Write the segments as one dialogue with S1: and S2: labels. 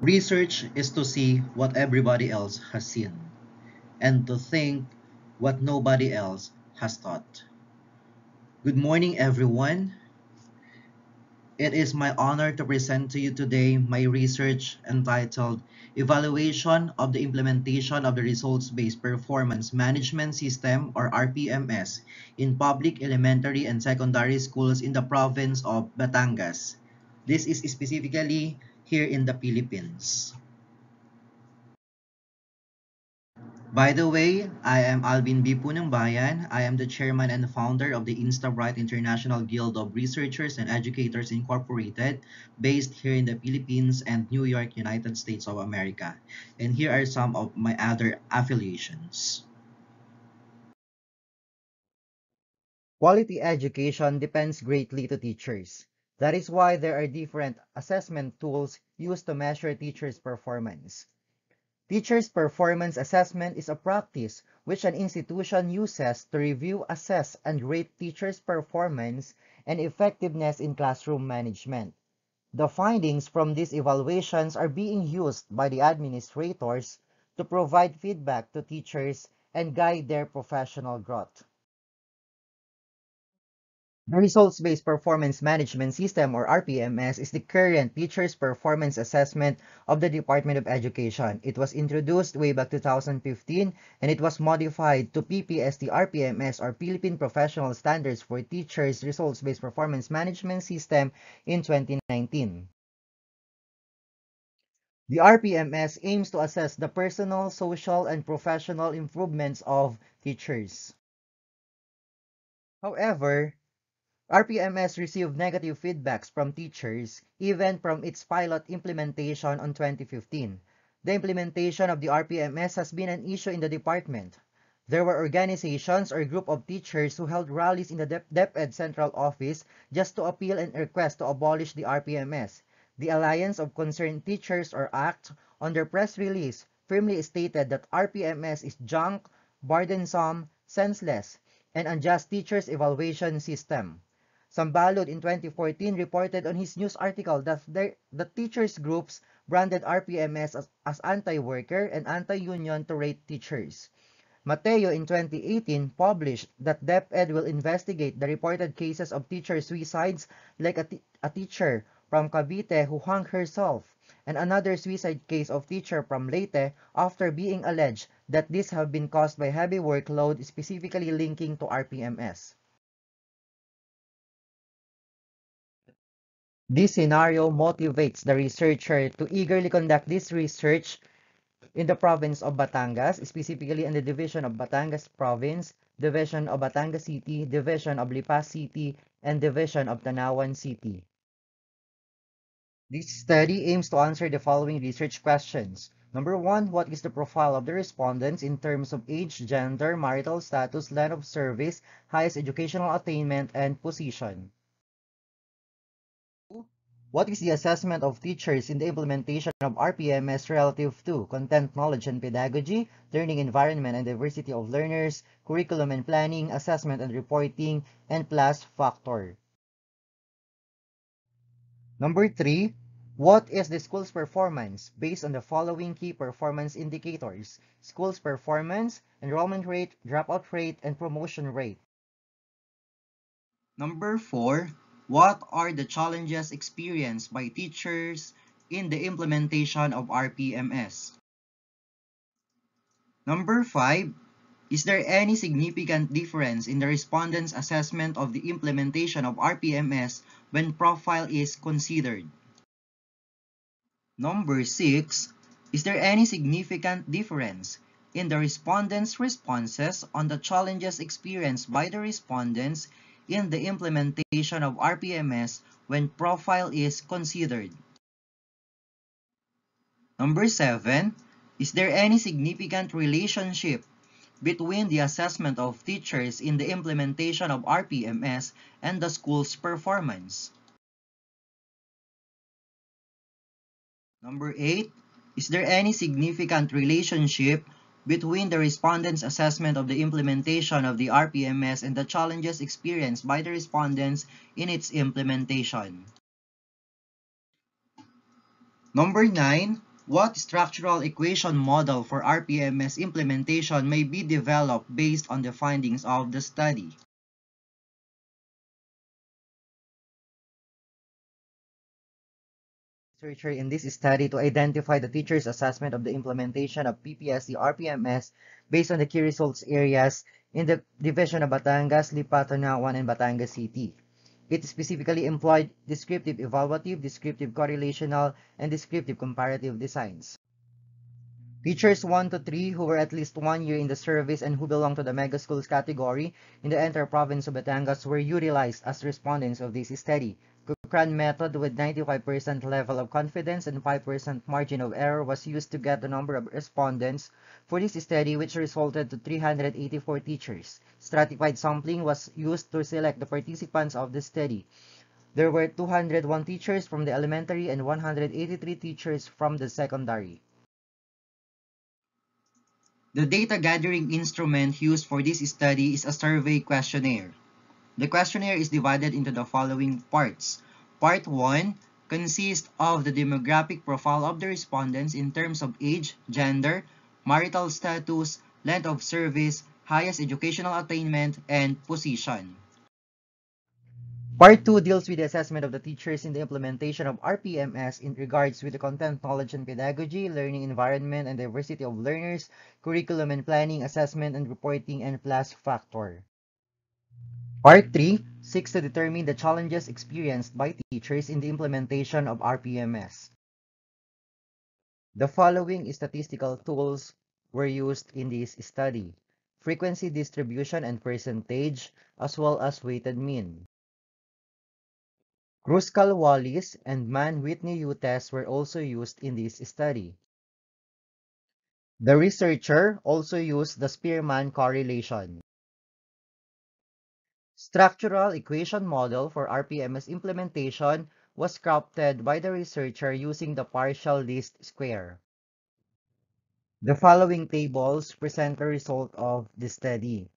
S1: Research is to see what everybody else has seen and to think what nobody else has thought. Good morning, everyone. It is my honor to present to you today my research entitled Evaluation of the Implementation of the Results-Based Performance Management System or RPMS in Public Elementary and Secondary Schools in the province of Batangas. This is specifically here in the Philippines. By the way, I am Alvin B. Punangbayan. I am the chairman and founder of the InstaBright International Guild of Researchers and Educators Incorporated, based here in the Philippines and New York, United States of America. And here are some of my other affiliations.
S2: Quality education depends greatly to teachers. That is why there are different assessment tools used to measure teachers' performance. Teachers' performance assessment is a practice which an institution uses to review, assess, and rate teachers' performance and effectiveness in classroom management. The findings from these evaluations are being used by the administrators to provide feedback to teachers and guide their professional growth. The Results-Based Performance Management System or RPMS is the current teacher's performance assessment of the Department of Education. It was introduced way back 2015 and it was modified to PPST RPMS or Philippine Professional Standards for Teachers Results-Based Performance Management System in 2019. The RPMS aims to assess the personal, social, and professional improvements of teachers. However, RPMS received negative feedbacks from teachers even from its pilot implementation on 2015. The implementation of the RPMS has been an issue in the department. There were organizations or group of teachers who held rallies in the DepEd Central Office just to appeal and request to abolish the RPMS. The Alliance of Concerned Teachers or ACT, on their press release, firmly stated that RPMS is junk, burdensome, senseless, and unjust teachers' evaluation system. Sambalud in 2014 reported on his news article that the teachers groups branded RPMS as anti-worker and anti-union to rate teachers. Mateo in 2018 published that DepEd will investigate the reported cases of teacher suicides like a teacher from Cavite who hung herself and another suicide case of teacher from Leyte after being alleged that these have been caused by heavy workload specifically linking to RPMS. This scenario motivates the researcher to eagerly conduct this research in the province of Batangas, specifically in the division of Batangas Province, division of Batangas City, division of Lipas City, and division of Tanawan City. This study aims to answer the following research questions. Number one, what is the profile of the respondents in terms of age, gender, marital status, line of service, highest educational attainment, and position? What is the assessment of teachers in the implementation of RPMS relative to content knowledge and pedagogy, learning environment and diversity of learners, curriculum and planning, assessment and reporting, and class factor? Number three, what is the school's performance based on the following key performance indicators: school's performance, enrollment rate, dropout rate, and promotion rate?
S1: Number 4, what are the challenges experienced by teachers in the implementation of RPMS? Number 5, is there any significant difference in the respondents' assessment of the implementation of RPMS when profile is considered? Number 6, is there any significant difference in the respondents' responses on the challenges experienced by the respondents in the implementation of RPMS when profile is considered? Number 7, is there any significant relationship between the assessment of teachers in the implementation of RPMS and the school's performance? Number 8, is there any significant relationship between the respondents' assessment of the implementation of the RPMS and the challenges experienced by the respondents in its implementation? Number 9,
S2: What structural equation model for RPMS implementation may be developed based on the findings of the study? Researcher in this study to identify the teacher's assessment of the implementation of PPSC RPMS based on the key results areas in the division of Batangas, Lipa, Tanawan, and Batangas City. It specifically employed descriptive evaluative, descriptive correlational, and descriptive comparative designs. Teachers 1 to 3 who were at least 1 year in the service and who belong to the mega schools category in the entire province of Batangas were utilized as respondents of this study. Cochrane method with 95% level of confidence and 5% margin of error was used to get the number of respondents for this study, which resulted to 384 teachers. Stratified sampling was used to select the participants of the study. There were 201 teachers from the elementary and 183 teachers from the secondary. The data gathering instrument used for this study is a survey questionnaire. The questionnaire is divided into the following parts. Part 1 consists of the demographic profile of the respondents in terms of age, gender, marital status, length of service, highest educational attainment, and position. Part 2 deals with the assessment of the teachers in the implementation of RPMS in regards with the content, knowledge, and pedagogy, learning environment, and diversity of learners, curriculum and planning, assessment and reporting, and class factor. Part 3 seeks to determine the challenges experienced by teachers in the implementation of RPMS. The following statistical tools were used in this study: frequency distribution and percentage, as well as weighted mean. Kruskal-Wallis and Mann-Whitney tests were also used in this study. The researcher also used the Spearman correlation. Structural equation model for RPMS implementation was crafted by the researcher using the partial least square. The following tables present the result of the study.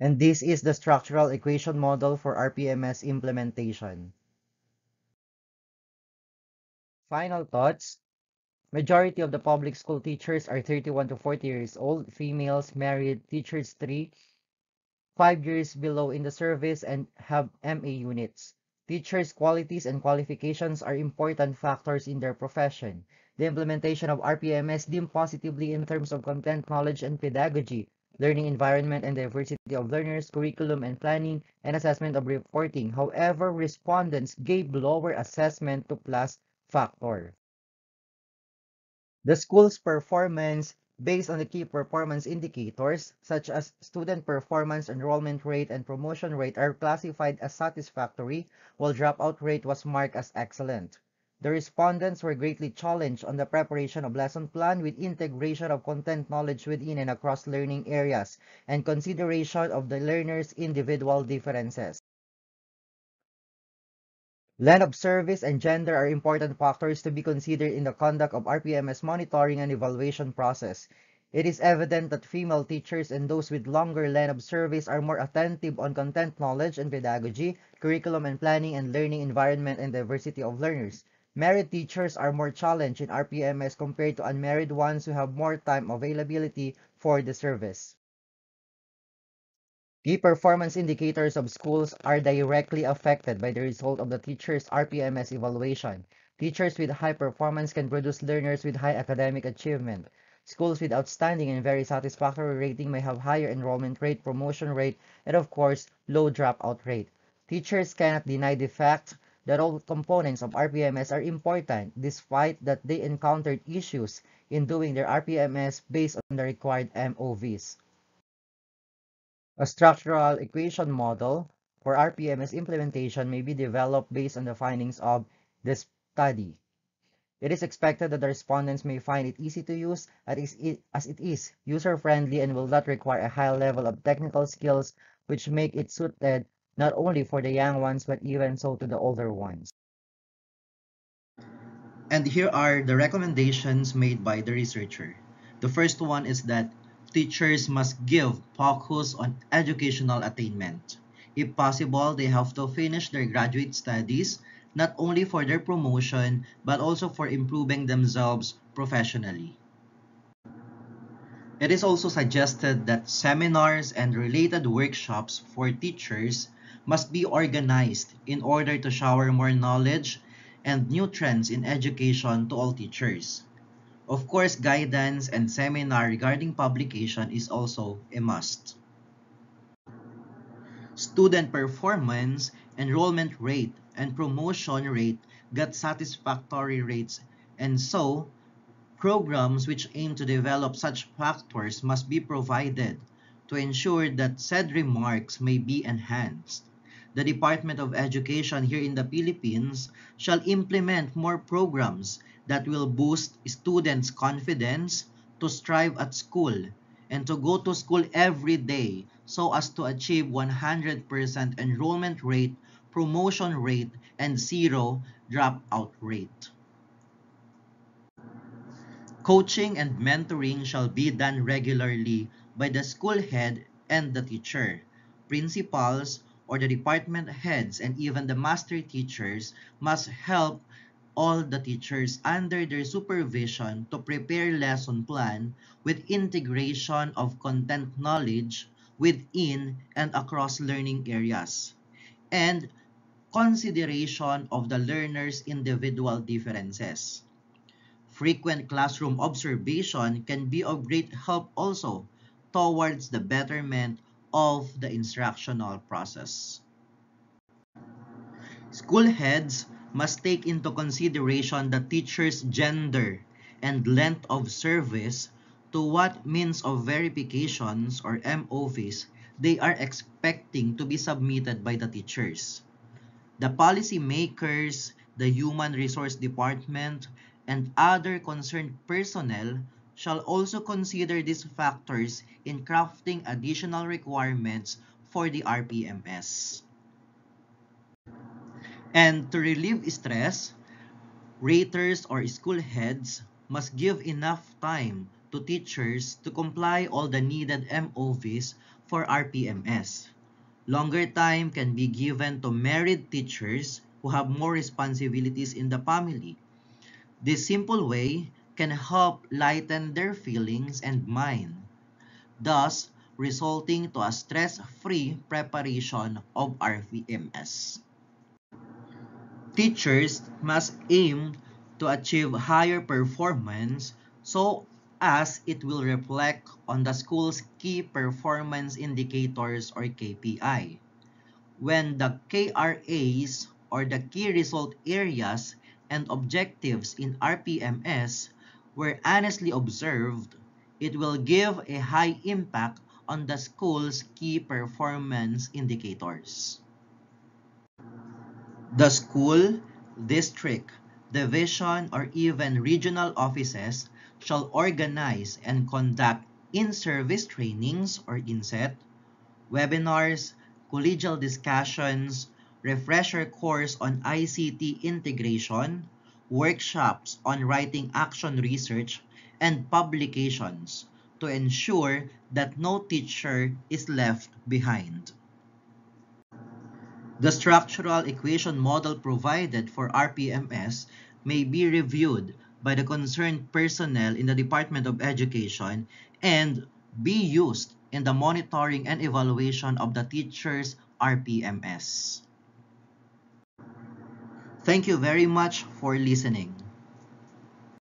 S2: And this is the structural equation model for RPMS implementation. Final thoughts. Majority of the public school teachers are 31 to 40 years old, females, married, teachers 3, 5 years below in the service, and have MA units. Teachers' qualities and qualifications are important factors in their profession. The implementation of RPMS deemed positively in terms of content, knowledge, and pedagogy, learning environment and diversity of learners, curriculum and planning, and assessment of reporting. However, respondents gave lower assessment to class factor. The school's performance based on the key performance indicators such as student performance, enrollment rate, and promotion rate are classified as satisfactory, while dropout rate was marked as excellent. The respondents were greatly challenged on the preparation of lesson plan with integration of content knowledge within and across learning areas and consideration of the learners' individual differences. Length of service and gender are important factors to be considered in the conduct of RPMS monitoring and evaluation process. It is evident that female teachers and those with longer length of service are more attentive on content knowledge and pedagogy, curriculum and planning, and learning environment and diversity of learners. Married teachers are more challenged in RPMS compared to unmarried ones who have more time availability for the service. Key performance indicators of schools are directly affected by the result of the teacher's RPMS evaluation. Teachers with high performance can produce learners with high academic achievement. Schools with outstanding and very satisfactory rating may have higher enrollment rate, promotion rate, and of course, low dropout rate. Teachers cannot deny the fact that all components of RPMS are important, despite that they encountered issues in doing their RPMS based on the required MOVs. A structural equation model for RPMS implementation may be developed based on the findings of the study. It is expected that the respondents may find it easy to use as it is user-friendly and will not require a high level of technical skills, which make it suited not only for the young ones but even so to the older ones.
S1: And here are the recommendations made by the researcher. The first one is that teachers must give focus on educational attainment. If possible, they have to finish their graduate studies not only for their promotion but also for improving themselves professionally. It is also suggested that seminars and related workshops for teachers must be organized in order to shower more knowledge and new trends in education to all teachers. Of course, guidance and seminar regarding publication is also a must. Student performance, enrollment rate, and promotion rate got satisfactory rates, and so programs which aim to develop such factors must be provided to ensure that said remarks may be enhanced. The Department of Education here in the Philippines shall implement more programs that will boost students' confidence to strive at school and to go to school every day so as to achieve 100% enrollment rate, promotion rate, and zero dropout rate. Coaching and mentoring shall be done regularly by the school head and the teacher. Principals or the department heads and even the master teachers must help all the teachers under their supervision to prepare lesson plan with integration of content knowledge within and across learning areas and consideration of the learner's individual differences. Frequent classroom observation can be of great help also towards the betterment of the instructional process. School heads must take into consideration the teacher's gender and length of service to what means of verifications or MOVs they are expecting to be submitted by the teachers. The policy makers, the human resource department, and other concerned personnel shall also consider these factors in crafting additional requirements for the RPMS. And to relieve stress, raters or school heads must give enough time to teachers to comply all the needed MOVs for RPMS. Longer time can be given to married teachers who have more responsibilities in the family. This simple way can help lighten their feelings and mind, thus resulting to a stress-free preparation of RPMS. Teachers must aim to achieve higher performance so as it will reflect on the school's key performance indicators or KPI. When the KRAs or the key result areas and objectives in RPMS were honestly observed, it will give a high impact on the school's key performance indicators. The school, district, division, or even regional offices shall organize and conduct in-service trainings or INSET, webinars, collegial discussions, refresher course on ICT integration, workshops on writing action research, and publications to ensure that no teacher is left behind. The structural equation model provided for RPMS may be reviewed by the concerned personnel in the Department of Education and be used in the monitoring and evaluation of the teachers' RPMS. Thank you very much for listening.